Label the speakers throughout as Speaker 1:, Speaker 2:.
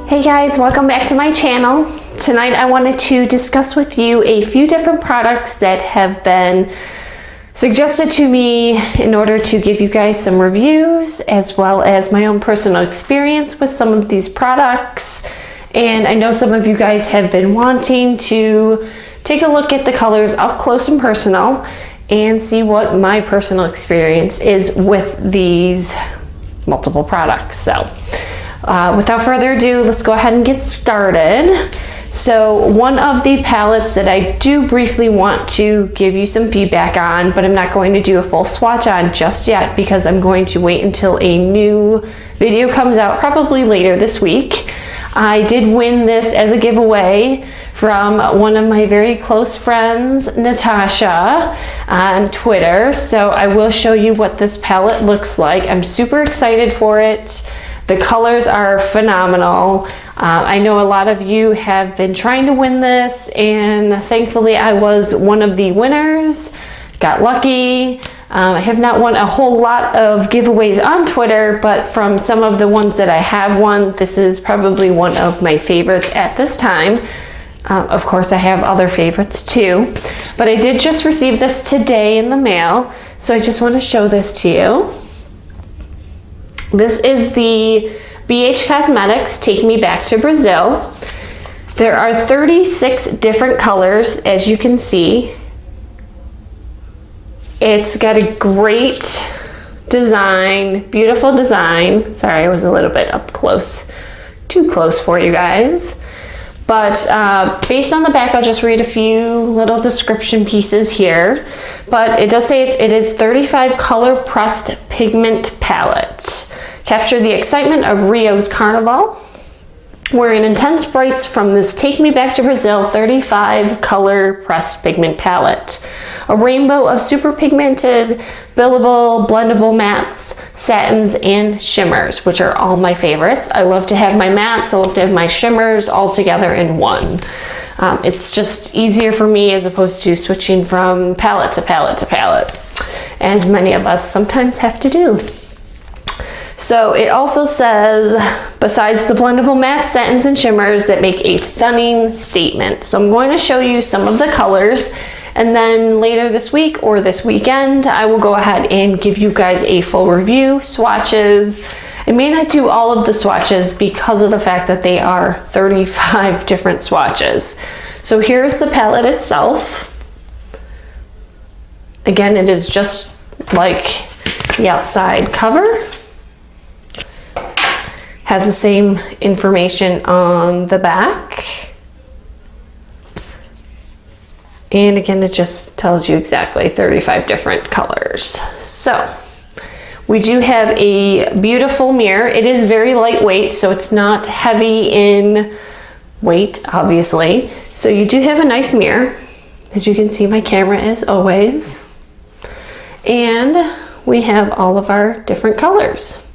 Speaker 1: Hey guys, welcome back to my channel. Tonight I wanted to discuss with you a few different products that have been suggested to me in order to give you guys some reviews as well as my own personal experience with some of these products. And I know some of you guys have been wanting to take a look at the colors up close and personal and see what my personal experience is with these multiple products. So without further ado, let's go ahead and get started. So one of the palettes that I do briefly want to give you some feedback on, but I'm not going to do a full swatch on just yet because I'm going to wait until a new video comes out probably later this week. I did win this as a giveaway from one of my very close friends, Natasha, on Twitter. So I will show you what this palette looks like. I'm super excited for it. The colors are phenomenal. I know a lot of you have been trying to win this, and thankfully I was one of the winners. Got lucky. I have not won a whole lot of giveaways on Twitter, but from some of the ones that I have won, this is probably one of my favorites at this time. Of course, I have other favorites too, but I did just receive this today in the mail, so I just want to show this to you. This is the ABH Cosmetics Take Me Back to Brazil. There are 36 different colors, as you can see. It's got a great design, beautiful design. Sorry, I was a little bit up close, too close for you guys. But based on the back, I'll just read a few little description pieces here. But it does say it is 35 color pressed pigment palettes. Capture the excitement of Rio's Carnival. Wearing intense brights from this Take Me Back to Brazil 35 color pressed pigment palette. A rainbow of super pigmented, billable, blendable mattes, satins, and shimmers, which are all my favorites. I love to have my mattes, I love to have my shimmers all together in one. It's just easier for me as opposed to switching from palette to palette to palette, as many of us sometimes have to do. So it also says, besides the blendable mattes, satins, and shimmers that make a stunning statement. So I'm going to show you some of the colors, and then later this week or this weekend, I will go ahead and give you guys a full review, swatches. I may not do all of the swatches because of the fact that they are 35 different swatches. So here's the palette itself. Again, it is just like the outside cover. Has the same information on the back. And again, it just tells you exactly 35 different colors. So we do have a beautiful mirror. It is very lightweight, so it's not heavy in weight, obviously. So you do have a nice mirror. As you can see, my camera is always. And we have all of our different colors.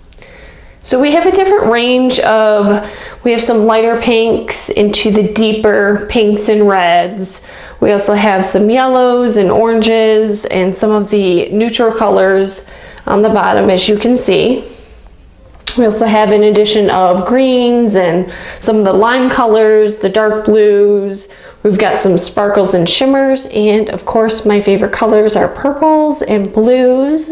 Speaker 1: So we have a different range of, we have some lighter pinks into the deeper pinks and reds. We also have some yellows and oranges and some of the neutral colors on the bottom, as you can see. We also have an addition of greens and some of the lime colors, the dark blues. We've got some sparkles and shimmers, and of course my favorite colors are purples and blues.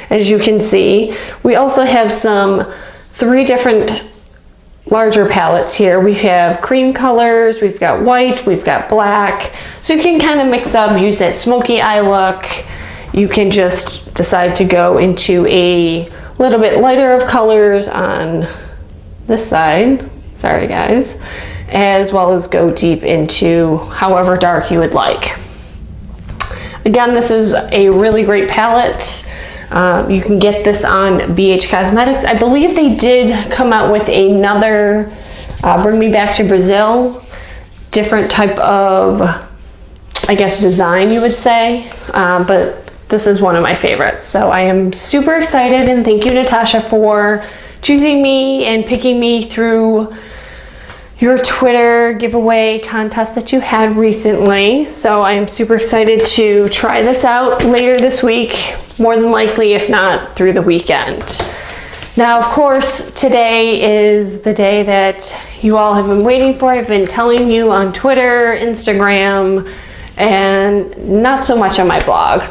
Speaker 1: As you can see. We also have three different larger palettes here. We have cream colors, we've got white, we've got black. So you can kind of mix up, use that smoky eye look. You can just decide to go into a little bit lighter of colors on this side. Sorry guys. As well as go deep into however dark you would like. Again, this is a really great palette. You can get this on ABH Cosmetics. I believe they did come out with another Bring Me Back to Brazil, different type of, I guess, design you would say, but this is one of my favorites. So I am super excited, and thank you, Natasha, for choosing me and picking me through your Twitter giveaway contest that you had recently. So I am super excited to try this out later this week, more than likely, if not through the weekend. Now, of course, today is the day that you all have been waiting for. I've been telling you on Twitter, Instagram, and not so much on my blog,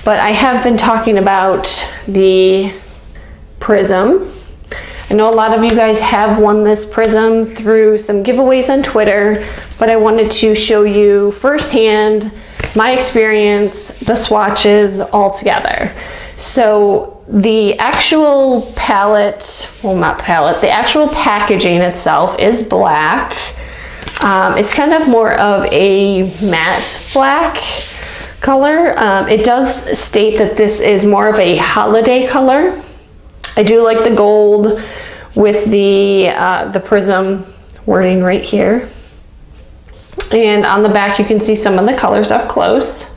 Speaker 1: but I have been talking about the Prism. I know a lot of you guys have won this Prism through some giveaways on Twitter, but I wanted to show you firsthand my experience, the swatches all together. So the actual palette, well, not the palette, the actual packaging itself is black. It's kind of more of a matte black color. It does state that this is more of a holiday color. I do like the gold with the Prism wording right here. And on the back you can see some of the colors up close.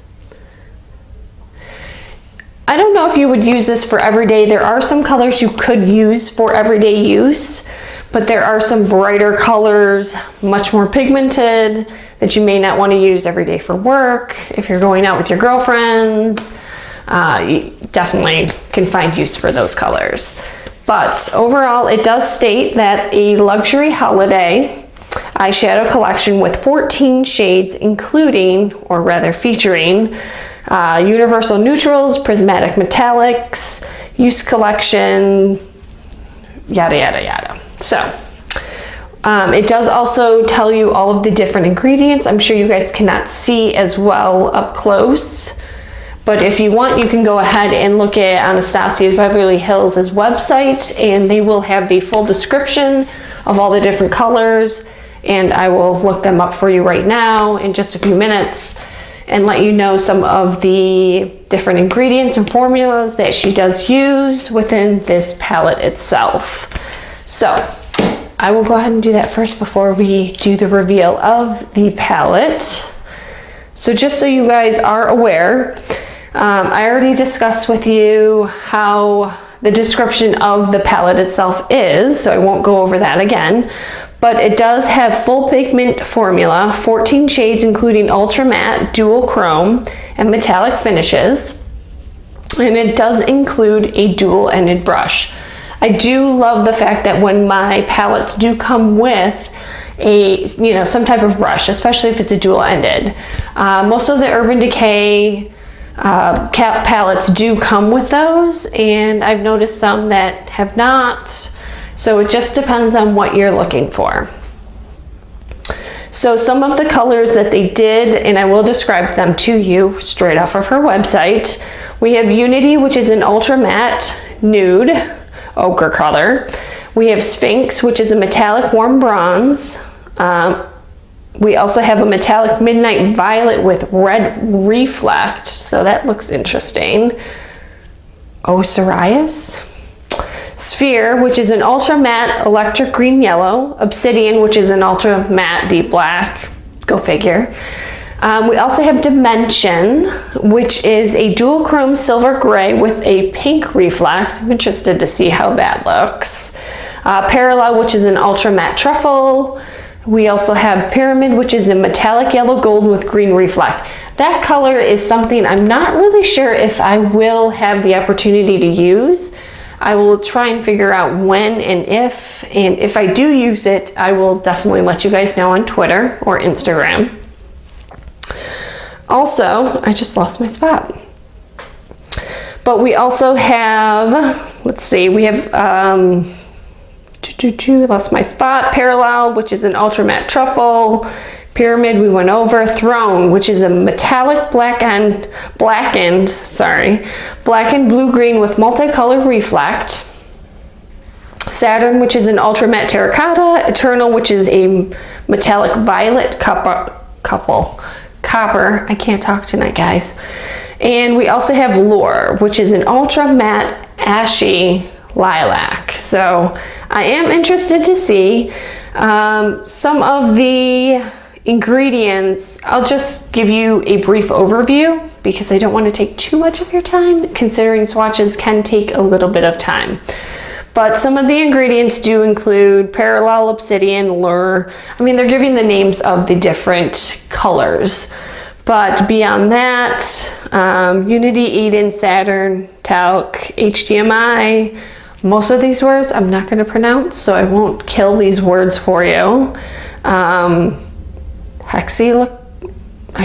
Speaker 1: I don't know if you would use this for everyday. There are some colors you could use for everyday use, but there are some brighter colors, much more pigmented, that you may not want to use every day for work. If you're going out with your girlfriends, you definitely can find use for those colors. But overall, it does state that a luxury holiday eyeshadow collection with 14 shades, including, or rather featuring, universal neutrals, prismatic metallics, use collection, yada yada yada. So it does also tell you all of the different ingredients. I'm sure you guys cannot see as well up close, but if you want, you can go ahead and look at Anastasia Beverly Hills' website, and they will have the full description of all the different colors, and I will look them up for you right now in just a few minutes and let you know some of the different ingredients and formulas that she does use within this palette itself. So I will go ahead and do that first before we do the reveal of the palette. So just so you guys are aware, I already discussed with you how the description of the palette itself is, so I won't go over that again. But it does have full pigment formula, 14 shades including ultra matte, dual chrome, and metallic finishes. And it does include a dual-ended brush. I do love the fact that when my palettes do come with some type of brush, especially if it's a dual-ended. Most of the Urban Decay palettes do come with those, and I've noticed some that have not. So it just depends on what you're looking for. So some of the colors that they did, and I will describe them to you straight off of her website. We have Unity, which is an ultra matte nude ochre color. We have Sphinx, which is a metallic warm bronze. We also have a metallic midnight violet with red reflect, so that looks interesting. Osiris. Sphere, which is an ultra matte electric green yellow. Obsidian, which is an ultra matte deep black. Go figure. We also have Dimension, which is a dual chrome silver gray with a pink reflect. I'm interested to see how that looks. Parallel, which is an ultra matte truffle. We also have Pyramid, which is a metallic yellow gold with green reflect. That color is something I'm not really sure if I will have the opportunity to use. I will try and figure out when and if I do use it, I will definitely let you guys know on Twitter or Instagram. Also, I just lost my spot. But we also have, let's see, we have, lost my spot, Parallel, which is an ultra matte truffle. Pyramid, we went over. Throne, which is a metallic blackened blue-green with multicolor reflect. Saturn, which is an ultra matte terracotta. Eternal, which is a metallic violet copper. I can't talk tonight, guys. And we also have Lure, which is an ultra matte ashy lilac. So I am interested to see some of the ingredients. I'll just give you a brief overview because I don't want to take too much of your time, considering swatches can take a little bit of time. But some of the ingredients do include Parallel, Obsidian, Lure. I mean, they're giving the names of the different colors. But beyond that, Unity, Eden, Saturn, Talc, HDMI, Most of these words I'm not going to pronounce, so I won't kill these words for you. I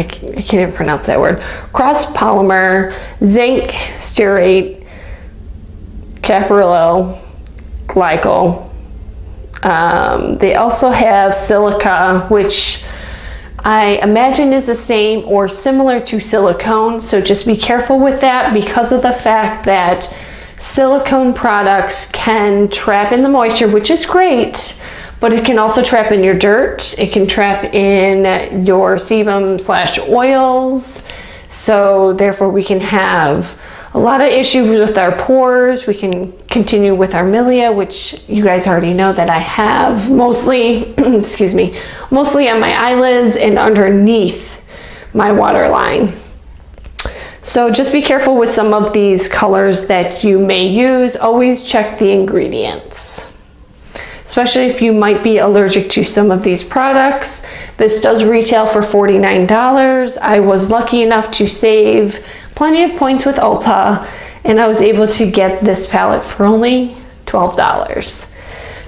Speaker 1: can't even pronounce that word. Cross polymer, zinc, stearate, caprylyl, glycol. They also have silica, which I imagine is the same or similar to silicone, so just be careful with that because of the fact that silicone products can trap in the moisture, which is great, but it can also trap in your dirt. It can trap in your sebum/oils, so therefore we can have a lot of issues with our pores. We can continue with our milia, which you guys already know that I have mostly, excuse me, mostly on my eyelids and underneath my waterline. So just be careful with some of these colors that you may use. Always check the ingredients, especially if you might be allergic to some of these products. This does retail for $49. I was lucky enough to save plenty of points with Ulta, and I was able to get this palette for only $12.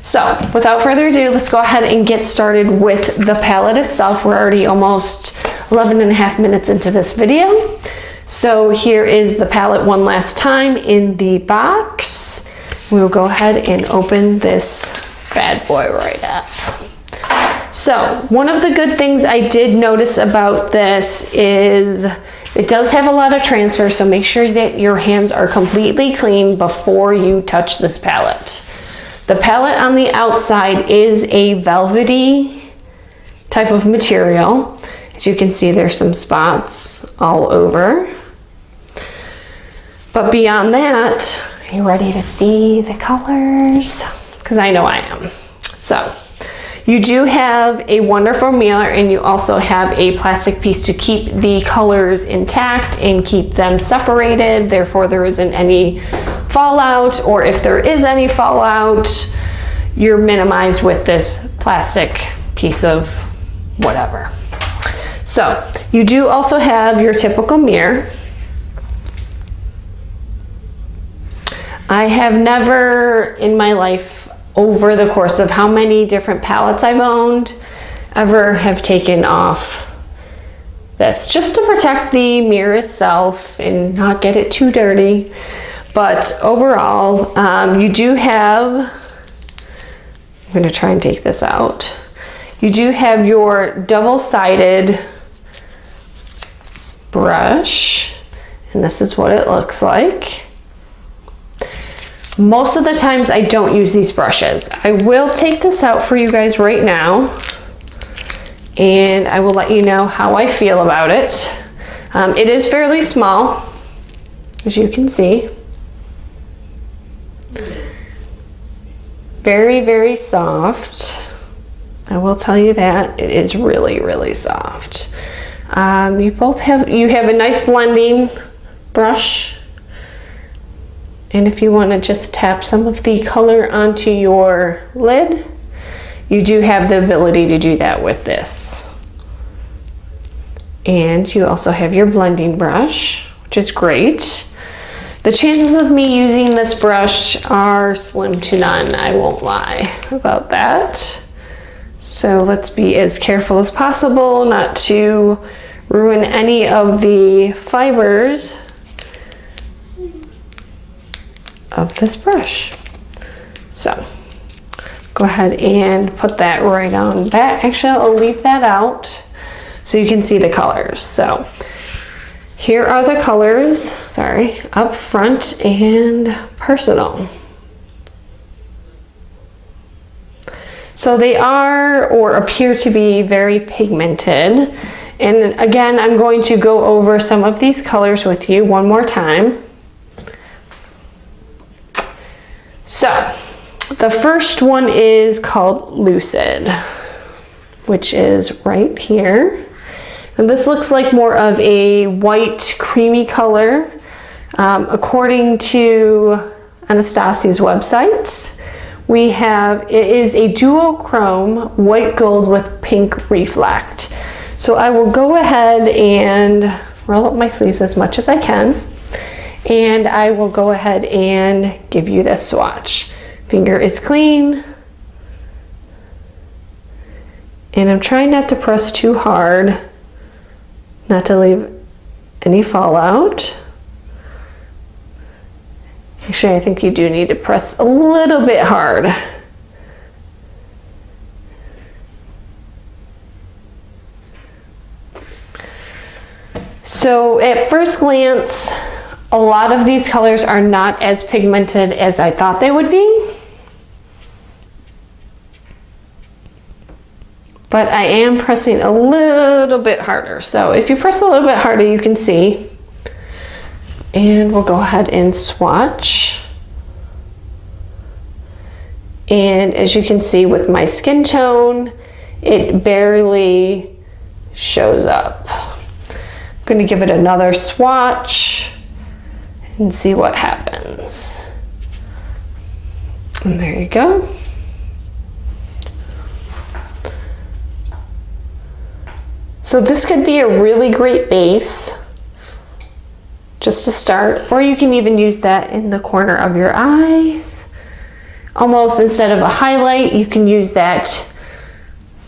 Speaker 1: So without further ado, let's go ahead and get started with the palette itself. We're already almost 11 and a half minutes into this video. So here is the palette one last time in the box. We'll go ahead and open this bad boy right up. So one of the good things I did notice about this is it does have a lot of transfer, so make sure that your hands are completely clean before you touch this palette. The palette on the outside is a velvety type of material. As you can see, there's some spots all over. But beyond that, are you ready to see the colors? Because I know I am. So you do have a wonderful mirror, and you also have a plastic piece to keep the colors intact and keep them separated. Therefore, there isn't any fallout, or if there is any fallout, you're minimized with this plastic piece of whatever. So you do also have your typical mirror. I have never in my life, over the course of how many different palettes I've owned, ever have taken off this, just to protect the mirror itself and not get it too dirty. But overall, you do have, I'm going to try and take this out. You do have your double-sided brush, and this is what it looks like. Most of the times I don't use these brushes. I will take this out for you guys right now, and I will let you know how I feel about it. It is fairly small, as you can see. Very, very soft. I will tell you that. It is really, really soft. You have a nice blending brush. And if you want to just tap some of the color onto your lid, you do have the ability to do that with this. And you also have your blending brush, which is great. The chances of me using this brush are slim to none, I won't lie about that. So let's be as careful as possible not to ruin any of the fibers of this brush. So go ahead and put that right on back. Actually, I'll leave that out so you can see the colors. So here are the colors, sorry, up front and personal. So they are or appear to be very pigmented. And again, I'm going to go over some of these colors with you one more time. So the first one is called Lucid, which is right here. And this looks like more of a white creamy color. According to Anastasia's website, it is a duochrome white gold with pink reflect. So I will go ahead and roll up my sleeves as much as I can. And I will go ahead and give you this swatch. Finger is clean. And I'm trying not to press too hard, not to leave any fallout. Actually, I think you do need to press a little bit hard. So at first glance, a lot of these colors are not as pigmented as I thought they would be. But I am pressing a little bit harder. So if you press a little bit harder, you can see. And we'll go ahead and swatch. And as you can see with my skin tone, it barely shows up. I'm going to give it another swatch and see what happens. And there you go. So this could be a really great base just to start, or you can even use that in the corner of your eyes. Almost instead of a highlight, you can use that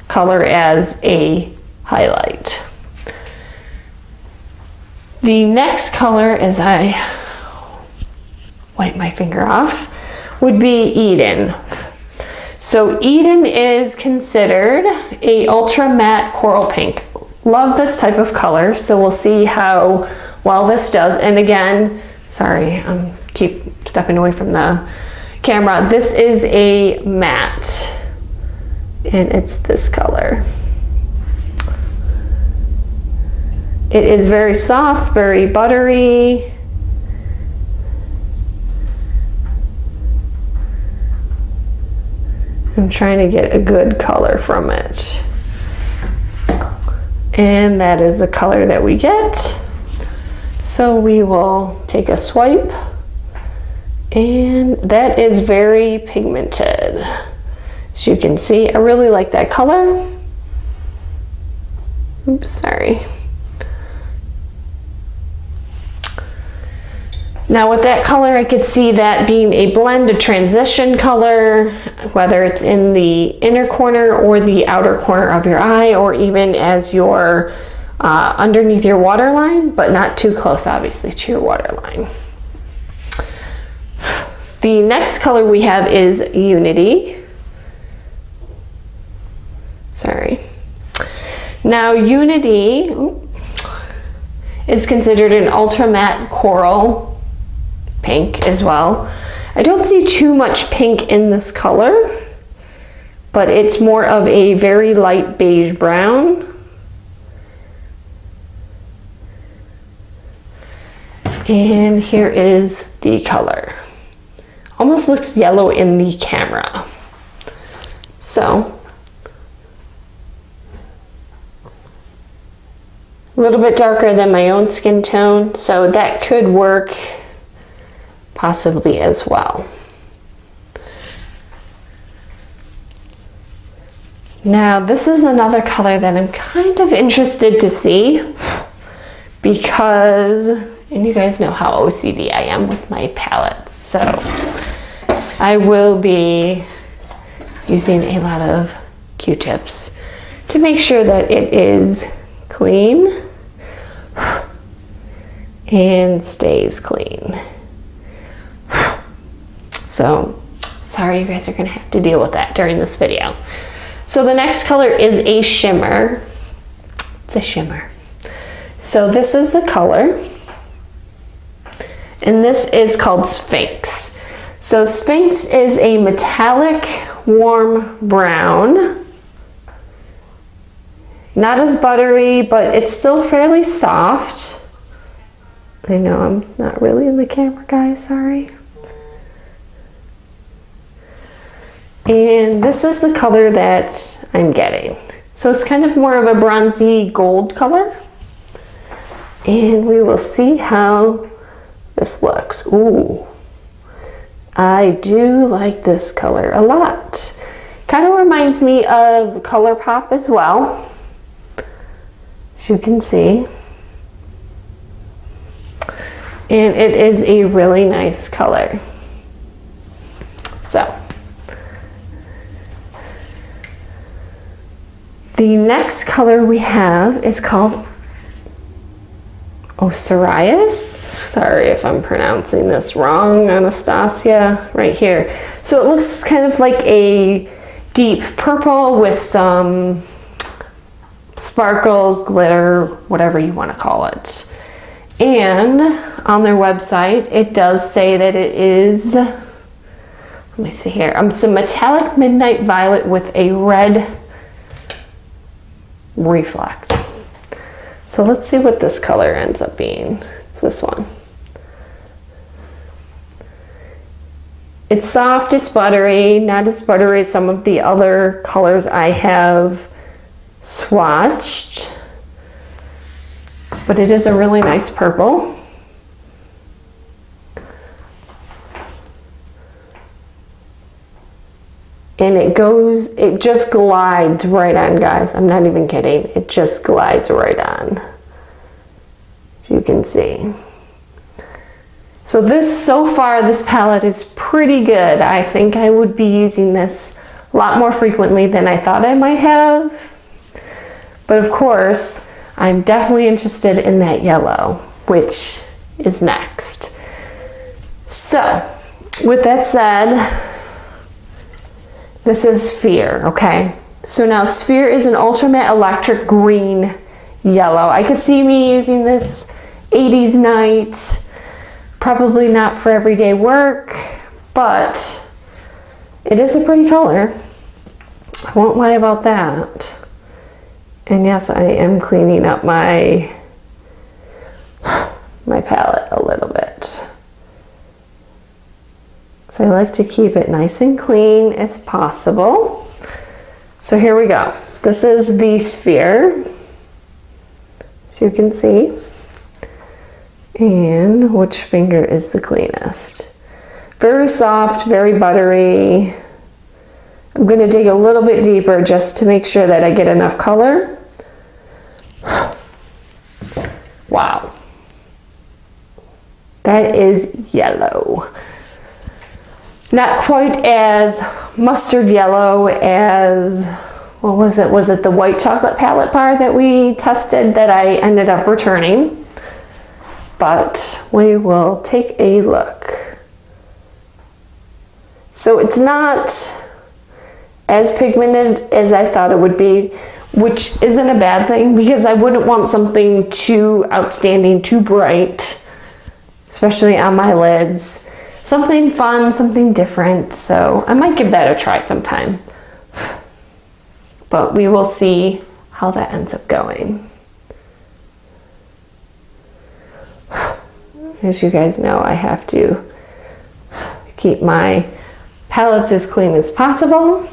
Speaker 1: color as a highlight. The next color, as I wipe my finger off, would be Eden. So Eden is considered a ultra matte coral pink. Love this type of color, so we'll see how well this does. And again, sorry, keep stepping away from the camera. This is a matte, and it's this color. It is very soft, very buttery. I'm trying to get a good color from it. And that is the color that we get. So we will take a swipe, and that is very pigmented. As you can see, I really like that color. Oops, sorry. Now with that color, I could see that being a blend, a transition color, whether it's in the inner corner or the outer corner of your eye, or even as your underneath your waterline, but not too close, obviously, to your waterline. The next color we have is Unity. Sorry. Now Unity is considered an ultra matte coral pink as well. I don't see too much pink in this color, but it's more of a very light beige brown. And here is the color. Almost looks yellow in the camera. So, a little bit darker than my own skin tone, so that could work possibly as well. Now this is another color that I'm kind of interested to see, because, and you guys know how OCD I am with my palettes, so I will be using a lot of Q-tips to make sure that it is clean and stays clean. So, sorry, you guys are gonna have to deal with that during this video. So the next color is a shimmer. It's a shimmer. So this is the color, and this is called Sphinx. So Sphinx is a metallic warm brown. Not as buttery, but it's still fairly soft. I know I'm not really in the camera, guys, sorry. And this is the color that I'm getting. So it's kind of more of a bronzy gold color. And we will see how this looks. Ooh, I do like this color a lot. Kind of reminds me of ColourPop as well, as you can see. And it is a really nice color. So, the next color we have is called Osiris. Sorry if I'm pronouncing this wrong, Anastasia, right here. So it looks kind of like a deep purple with some sparkles, glitter, whatever you want to call it. And on their website, it does say that it is, let me see here, it's a metallic midnight violet with a red reflect. So let's see what this color ends up being. It's this one. It's soft, it's buttery, not as buttery as some of the other colors I have swatched, but it is a really nice purple. And it just glides right on, guys. I'm not even kidding. It just glides right on, as you can see. So so far, this palette is pretty good. I think I would be using this a lot more frequently than I thought I might have. But of course, I'm definitely interested in that yellow, which is next. So, with that said, this is Sphere, okay? So now Sphere is an ultra matte electric green yellow. I could see me using this 80s night, probably not for everyday work, but it is a pretty color. I won't lie about that. And yes, I am cleaning up my palette a little bit. So I like to keep it nice and clean as possible. So here we go. This is the Sphere, as you can see. And which finger is the cleanest? Very soft, very buttery. I'm going to dig a little bit deeper just to make sure that I get enough color. Wow. That is yellow. Not quite as mustard yellow as, what was it? Was it the white chocolate palette bar that we tested that I ended up returning? But we will take a look. So it's not as pigmented as I thought it would be, which isn't a bad thing because I wouldn't want something too outstanding, too bright, especially on my lids. Something fun, something different, so I might give that a try sometime. But we will see how that ends up going. As you guys know, I have to keep my palettes as clean as possible.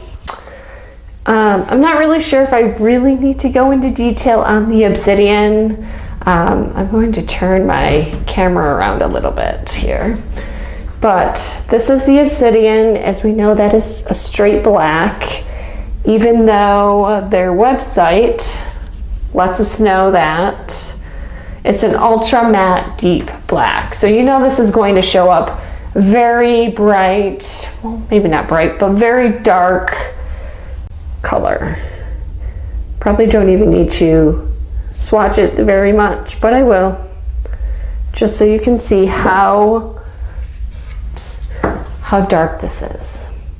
Speaker 1: I'm not really sure if I really need to go into detail on the obsidian. I'm going to turn my camera around a little bit here. But this is the obsidian. As we know, that is a straight black, even though their website lets us know that it's an ultra matte deep black. So you know this is going to show up very bright, well, maybe not bright, but very dark color. Probably don't even need to swatch it very much, but I will, just so you can see how dark this is.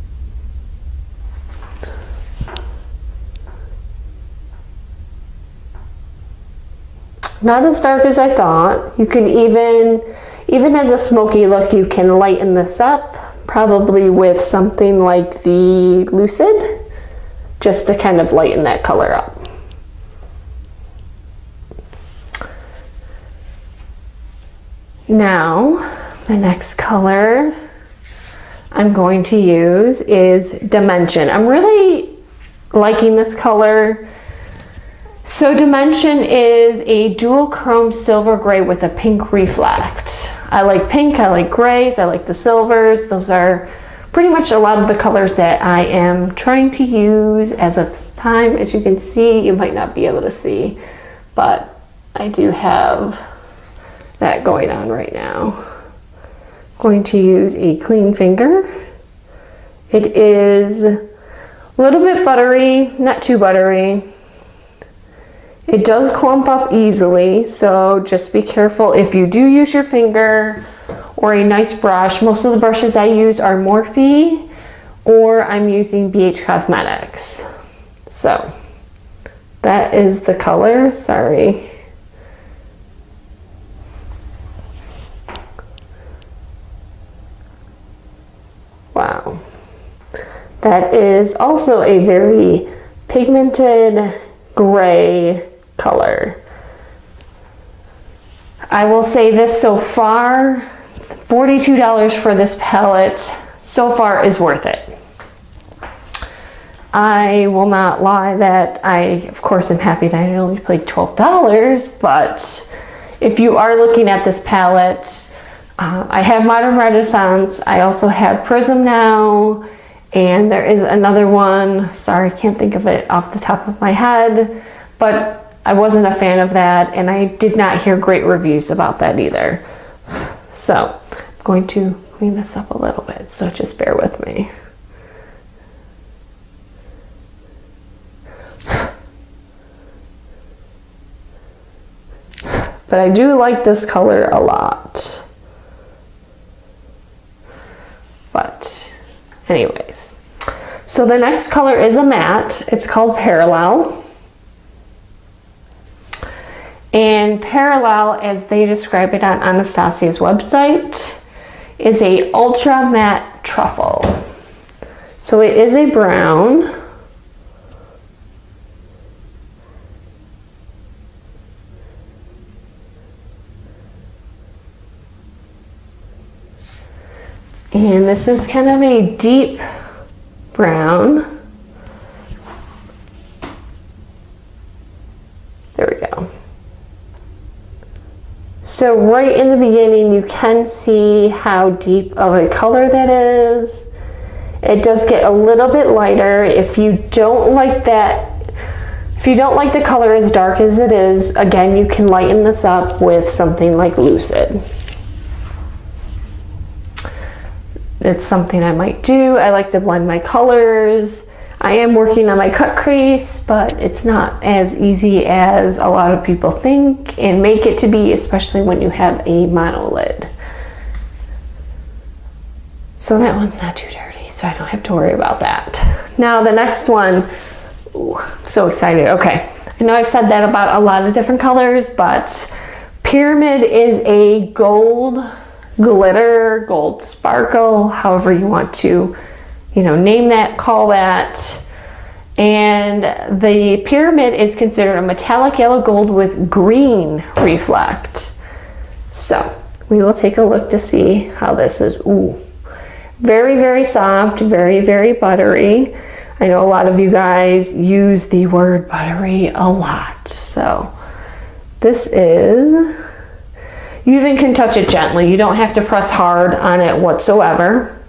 Speaker 1: Not as dark as I thought. You can even as a smoky look, you can lighten this up, probably with something like the Lucid, just to kind of lighten that color up. Now, the next color I'm going to use is Dimension. I'm really liking this color. So Dimension is a dual chrome silver gray with a pink reflect. I like pink, I like grays, I like the silvers. Those are pretty much a lot of the colors that I am trying to use as of this time. As you can see, you might not be able to see, but I do have that going on right now. I'm going to use a clean finger. It is a little bit buttery, not too buttery. It does clump up easily, so just be careful if you do use your finger or a nice brush. Most of the brushes I use are Morphe, or I'm using BH Cosmetics. So that is the color, sorry. Wow. That is also a very pigmented gray color. I will say this so far, $42 for this palette so far is worth it. I will not lie that I, of course, am happy that I only paid $12, but if you are looking at this palette, I have Modern Renaissance, I also have Prism now, and there is another one, sorry, I can't think of it off the top of my head, but I wasn't a fan of that, and I did not hear great reviews about that either. So I'm going to clean this up a little bit, so just bear with me. But I do like this color a lot. But anyways, so the next color is a matte. It's called Parallel. And Parallel, as they describe it on Anastasia's website, is a ultra matte truffle. So it is a brown. And this is kind of a deep brown. There we go. So right in the beginning, you can see how deep of a color that is. It does get a little bit lighter. If you don't like that, if you don't like the color as dark as it is, again, you can lighten this up with something like Lucid. It's something I might do. I like to blend my colors. I am working on my cut crease, but it's not as easy as a lot of people think and make it to be, especially when you have a monolid. So that one's not too dirty, so I don't have to worry about that. Now the next one, ooh, I'm so excited. Okay, I know I've said that about a lot of different colors, but Pyramid is a gold glitter, gold sparkle, however you want to, name that, call that. And the Pyramid is considered a metallic yellow gold with green reflect. So we will take a look to see how this is. Ooh, very, very soft, very, very buttery. I know a lot of you guys use the word buttery a lot. So this is, you even can touch it gently. You don't have to press hard on it whatsoever.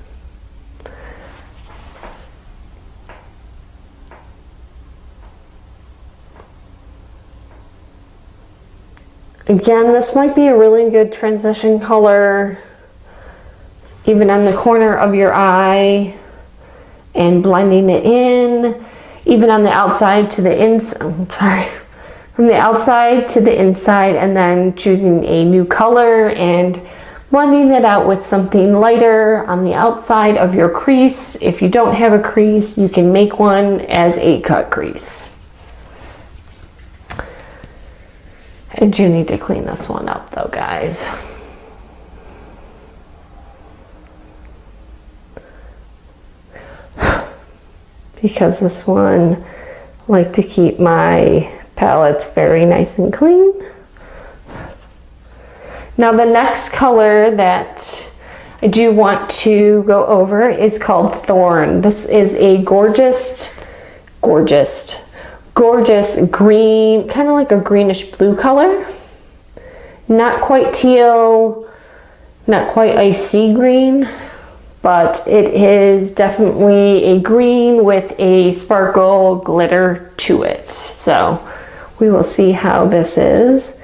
Speaker 1: Again, this might be a really good transition color, even on the corner of your eye and blending it in, even on the outside to the inside, from the outside to the inside, and then choosing a new color and blending it out with something lighter on the outside of your crease. If you don't have a crease, you can make one as a cut crease. I do need to clean this one up though, guys. Because this one, I like to keep my palettes very nice and clean. Now the next color that I do want to go over is called Thorn. This is a gorgeous green, kind of like a greenish blue color. Not quite teal, not quite icy green, but it is definitely a green with a sparkle glitter to it. So we will see how this is.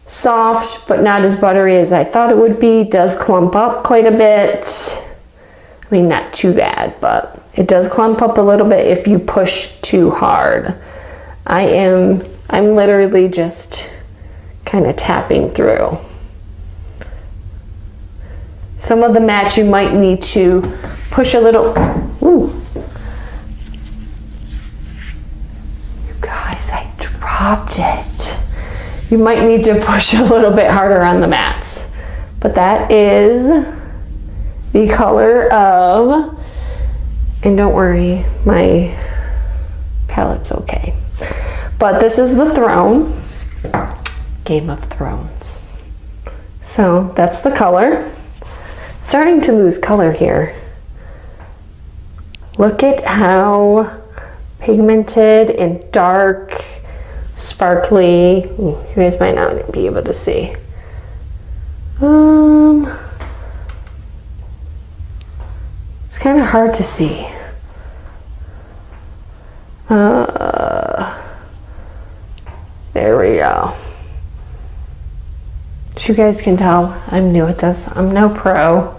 Speaker 1: soft, but not as buttery as I thought it would be. Does clump up quite a bit. I mean, not too bad, but it does clump up a little bit if you push too hard. I'm literally just kind of tapping through. Some of the mats you might need to push a little. Ooh. You guys, I dropped it. You might need to push a little bit harder on the mats. But that is the color of, and don't worry, my palette's okay. But this is the Throne, Game of Thrones. So that's the color. Starting to lose color here. Look at how pigmented and dark, sparkly. You guys might not be able to see. It's kind of hard to see. There we go. As you guys can tell, I'm new at this. I'm no pro.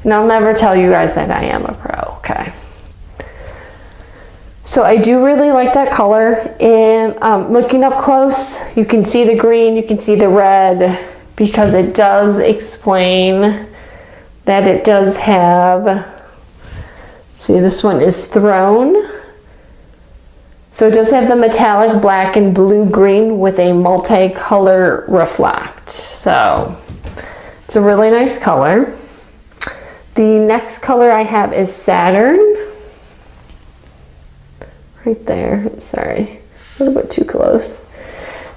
Speaker 1: And I'll never tell you guys that I am a pro, okay? So I do really like that color. And looking up close, you can see the green, you can see the red, because it does explain that it does have, see, this one is Throne. So it does have the metallic black and blue-green with a multicolor reflect. So it's a really nice color. The next color I have is Saturn. Right there, I'm sorry, a little bit too close.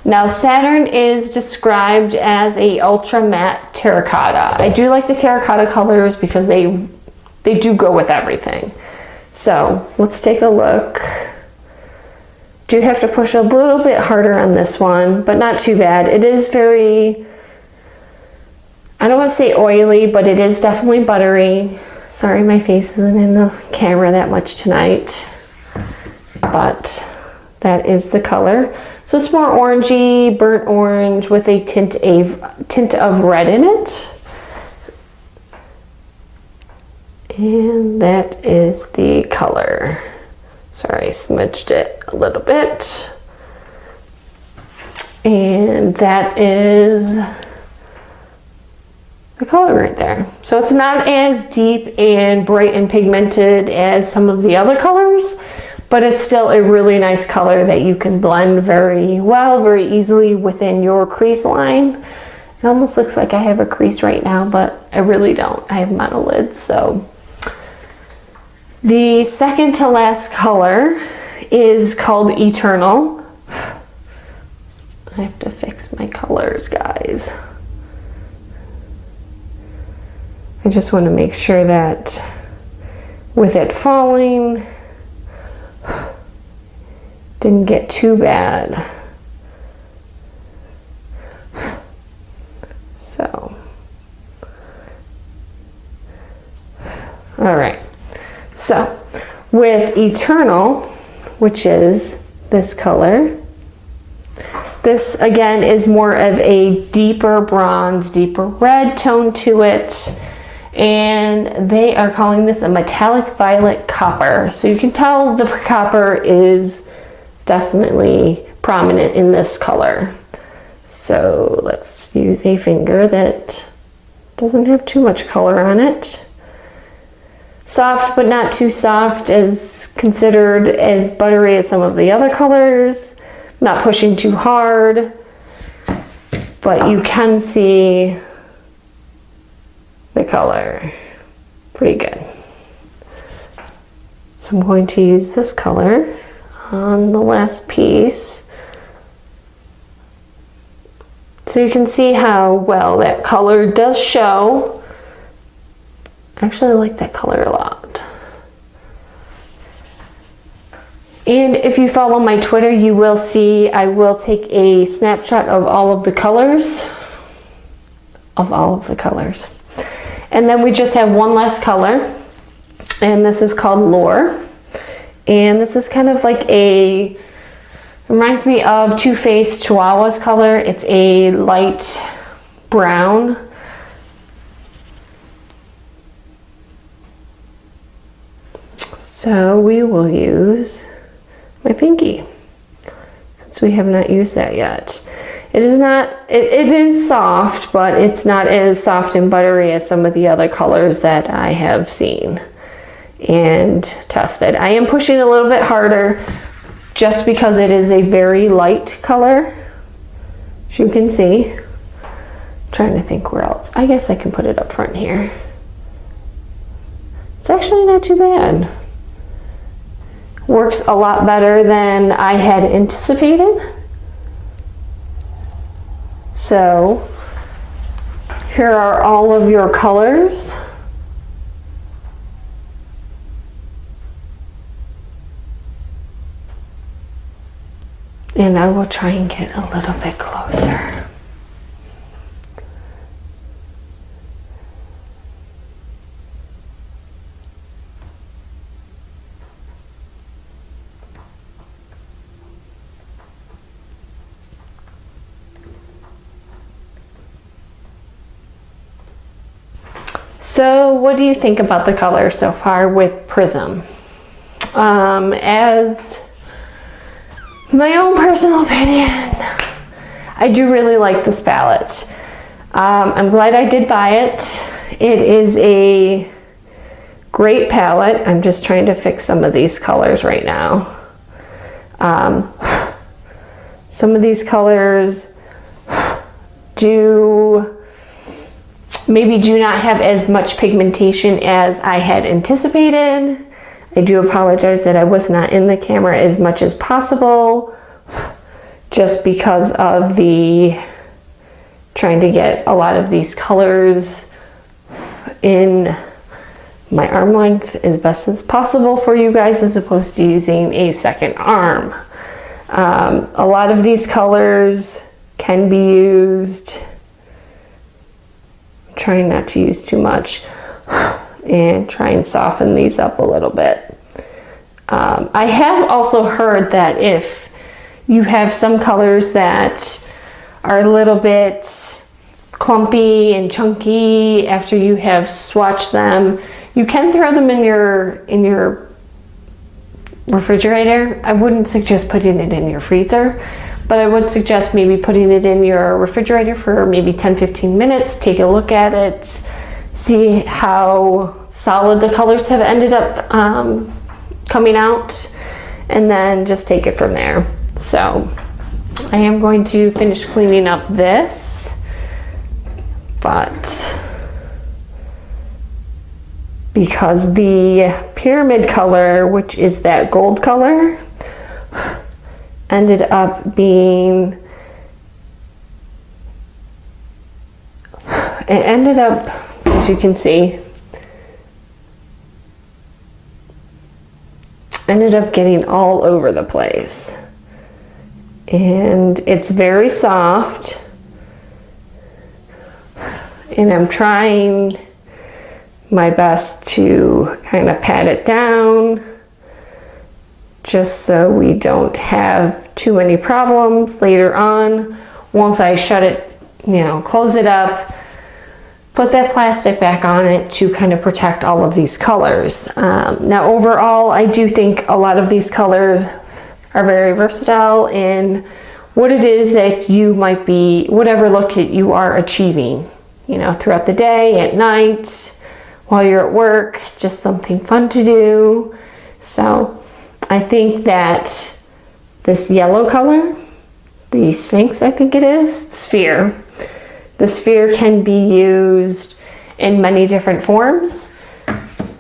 Speaker 1: Now Saturn is described as a ultra matte terracotta. I do like the terracotta colors because they do go with everything. So let's take a look. Do have to push a little bit harder on this one, but not too bad. It is very, I don't want to say oily, but it is definitely buttery. Sorry, my face isn't in the camera that much tonight, but that is the color. So it's more orangey, burnt orange with a tint of red in it. And that is the color. Sorry, I smudged it a little bit. And that is the color right there. So it's not as deep and bright and pigmented as some of the other colors, but it's still a really nice color that you can blend very well, very easily within your crease line. It almost looks like I have a crease right now, but I really don't. I have monolids, so. The second to last color is called Eternal. I have to fix my colors, guys. I just want to make sure that with it falling, didn't get too bad. So, all right. So, with Eternal, which is this color, this again is more of a deeper bronze, deeper red tone to it, and they are calling this a metallic violet copper. So you can tell the copper is definitely prominent in this color. So let's use a finger that doesn't have too much color on it. Soft, but not too soft, is considered as buttery as some of the other colors. Not pushing too hard, but you can see the color. Pretty good. So I'm going to use this color on the last piece. So you can see how well that color does show. I actually like that color a lot. And if you follow my Twitter, you will see I will take a snapshot of all of the colors. And then we just have one last color, and this is called Lore. And this is kind of like a Reminds me of Too Faced Chihuahua's color. It's a light brown. So we will use my pinky, since we have not used that yet. It is not, it is soft, but it's not as soft and buttery as some of the other colors that I have seen and tested. I am pushing a little bit harder just because it is a very light color, as you can see. I'm trying to think where else. I guess I can put it up front here. It's actually not too bad. Works a lot better than I had anticipated. So here are all of your colors. And I will try and get a little bit closer. So what do you think about the color so far with Prism? As my own personal opinion, I do really like this palette. I'm glad I did buy it. It is a great palette. I'm just trying to fix some of these colors right now. Some of these colors maybe do not have as much pigmentation as I had anticipated. I do apologize that I was not in the camera as much as possible, just because of trying to get a lot of these colors in my arm length as best as possible for you guys, as opposed to using a second arm. A lot of these colors can be used. I'm trying not to use too much and try and soften these up a little bit. I have also heard that if you have some colors that are a little bit clumpy and chunky after you have swatched them, you can throw them in your refrigerator. I wouldn't suggest putting it in your freezer, but I would suggest maybe putting it in your refrigerator for maybe 10-15 minutes. Take a look at it, see how solid the colors have ended up coming out, and then just take it from there. So I am going to finish cleaning up this, but because the pyramid color, which is that gold color, ended up being, as you can see, ended up getting all over the place. And it's very soft, and I'm trying my best to kind of pat it down just so we don't have too many problems later on. Once I shut it, close it up, put that plastic back on it to kind of protect all of these colors. Now overall, I do think a lot of these colors are very versatile in what it is that you might be, whatever look that you are achieving, throughout the day, at night, while you're at work, just something fun to do. So I think that this yellow color, the Sphinx, I think it is, sphere. The sphere can be used in many different forms.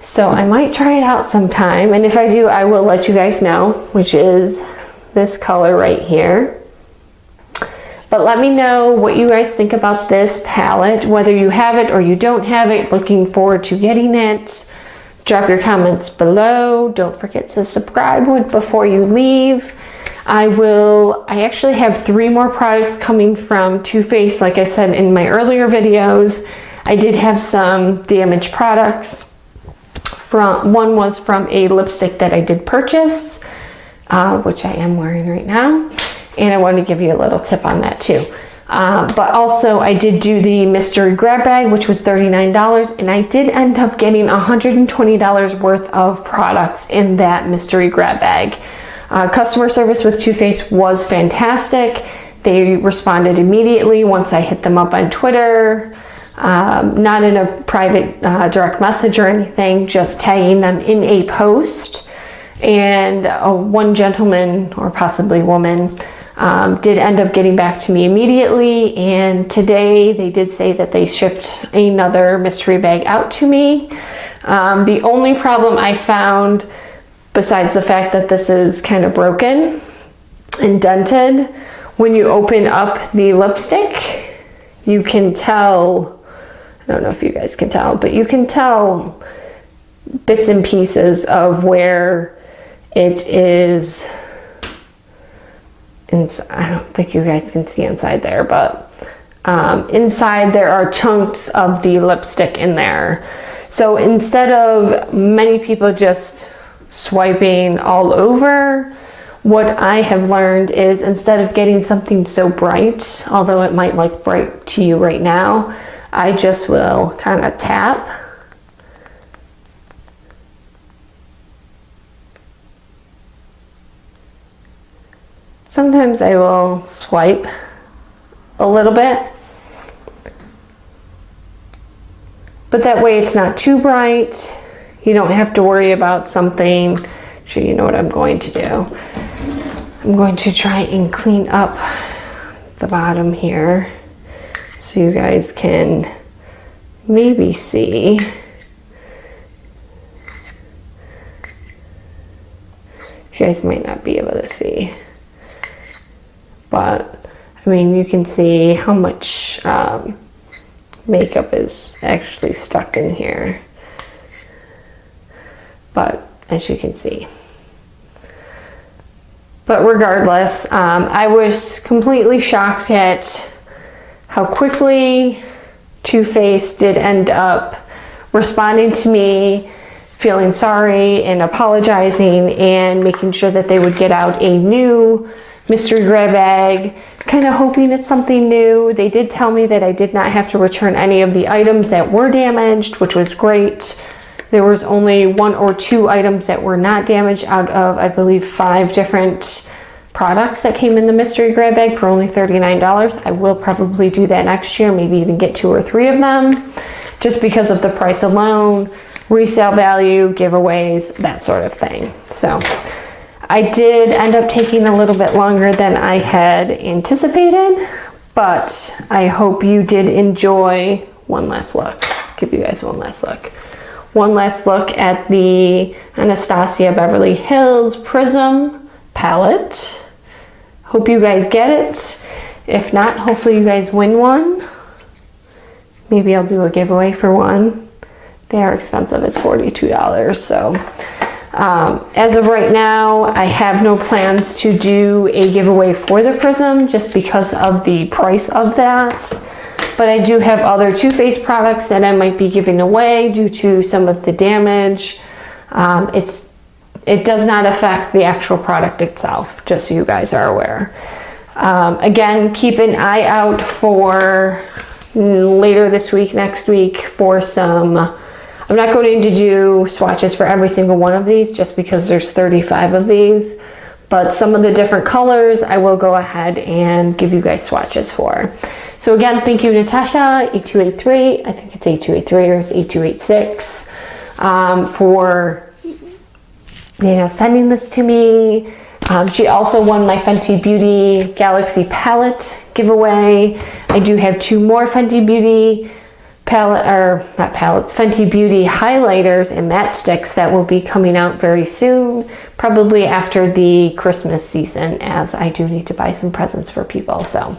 Speaker 1: So I might try it out sometime. And if I do, I will let you guys know, which is this color right here. But let me know what you guys think about this palette, whether you have it or you don't have it. Looking forward to getting it. Drop your comments below. Don't forget to subscribe before you leave. I actually have 3 more products coming from Too Faced. Like I said in my earlier videos, I did have some damaged products. One was from a lipstick that I did purchase. which I am wearing right now. And I wanted to give you a little tip on that too. But also I did do the mystery grab bag, which was $39, and I did end up getting $120 worth of products in that mystery grab bag. Customer service with Too Faced was fantastic. They responded immediately once I hit them up on Twitter, not in a private direct message or anything, just tagging them in a post. And one gentleman, or possibly woman, did end up getting back to me immediately, and today they did say that they shipped another mystery bag out to me. The only problem I found, besides the fact that this is kind of broken and dented, when you open up the lipstick, you can tell, I don't know if you guys can tell, but you can tell bits and pieces of where it is. I don't think you guys can see inside there, but inside there are chunks of the lipstick in there. So instead of many people just swiping all over, what I have learned is, instead of getting something so bright, although it might look bright to you right now, I just will kind of tap. Sometimes I will swipe a little bit, but that way it's not too bright. You don't have to worry about something. So you know what I'm going to do. I'm going to try and clean up the bottom here so you guys can maybe see. You guys might not be able to see, but I mean, you can see how much makeup is actually stuck in here. But as you can see. But regardless, I was completely shocked at how quickly Too Faced did end up responding to me, feeling sorry and apologizing, and making sure that they would get out a new mystery grab bag, kind of hoping it's something new. They did tell me that I did not have to return any of the items that were damaged, which was great. There was only 1 or 2 items that were not damaged out of, I believe, 5 different products that came in the mystery grab bag for only $39. I will probably do that next year, maybe even get 2 or 3 of them, just because of the price alone, resale value, giveaways, that sort of thing. So I did end up taking a little bit longer than I had anticipated, but I hope you did enjoy. One last look. Give you guys one last look. One last look at the Anastasia Beverly Hills Prism palette. Hope you guys get it. If not, hopefully you guys win one. Maybe I'll do a giveaway for one. They are expensive. It's $42. So as of right now, I have no plans to do a giveaway for the Prism just because of the price of that. But I do have other Too Faced products that I might be giving away due to some of the damage. It does not affect the actual product itself, just so you guys are aware. Again, keep an eye out for later this week, next week, for some, I'm not going to do swatches for every single one of these just because there's 35 of these, but some of the different colors I will go ahead and give you guys swatches for. So again, thank you, Natasha, 8283, I think it's 8283 or it's 8286, for sending this to me. She also won my Fenty Beauty Galaxy palette giveaway. I do have 2 more Fenty Beauty Fenty Beauty highlighters and matchsticks that will be coming out very soon, probably after the Christmas season, as I do need to buy some presents for people. So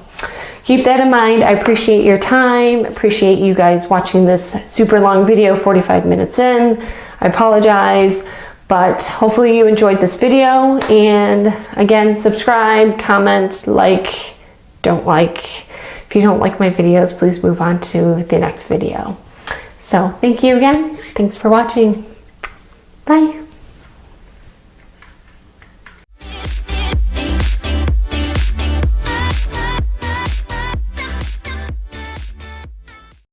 Speaker 1: keep that in mind. I appreciate your time. Appreciate you guys watching this super long video, 45 minutes in. I apologize, but hopefully you enjoyed this video. And again, subscribe, comment, like, don't like. If you don't like my videos, please move on to the next video. So thank you again. Thanks for watching. Bye.